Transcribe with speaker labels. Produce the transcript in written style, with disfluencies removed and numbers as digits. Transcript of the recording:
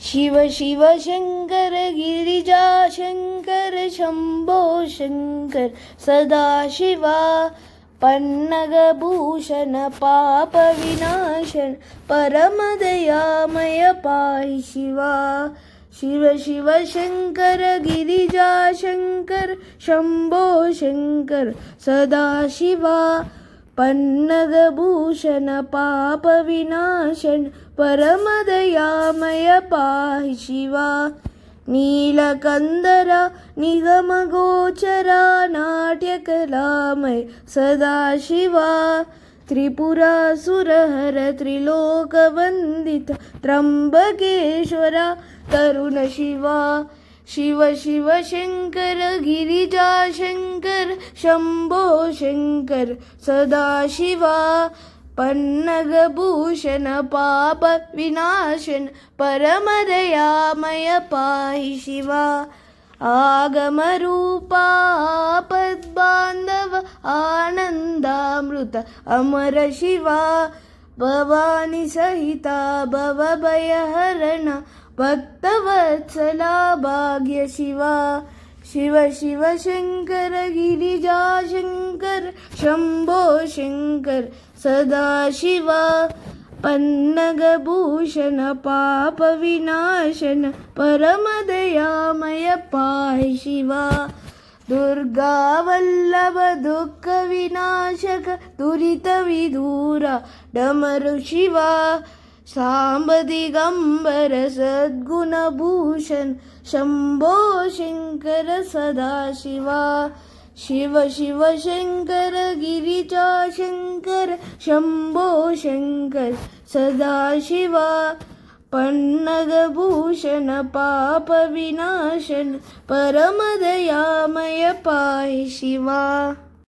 Speaker 1: शिव शिव शङ्कर गिरिजाशङ्कर शम्भो शङ्कर सदाशिवा पन्नगभूषण पापविनाशन परमदयामय पाहि शिवा शिव शिव शङ्कर गिरिजाशङ्कर शम्भो शङ्कर सदाशिवा पन्नगभूषण पापविनाशन परमदयामय पाहि शिवा नीलकन्धर निगमगोचरा नाट्यकलामय सदाशिवा त्रिपुरासुरहर त्रिलोकवन्दित त्र्यम्बकेश्वर तरुणशिवा शिव शिव शङ्कर गिरिजाशङ्कर शम्भो शङ्कर सदाशिवा पन्नगभूषण पापविनाशन परमदयामय पाहि शिवा आगमरूपापद्बान्धव आनन्दामृत अमर शिवा भवानी सहिता भवभयहरण भक्तवत्सला भाग्य शिवा शिव शिव शङ्कर गिरिजाशङ्कर शम्भो शङ्कर सदाशिवा पन्नगभूषण पापविनाशन परमदयामय पाहि शिवा दुर्गावल्लभ दुःखविनाशक दुरितविदूर डमरु शिवा साम्ब दिगम्बर सद्गुणभूषण शम्भो शङ्कर सदाशिवा शिव शिव शङ्कर गिरिजाशङ्कर शम्भो शङ्कर सदाशिवा पन्नगभूषण पापविनाशन परमदयामय पाहि शिवा।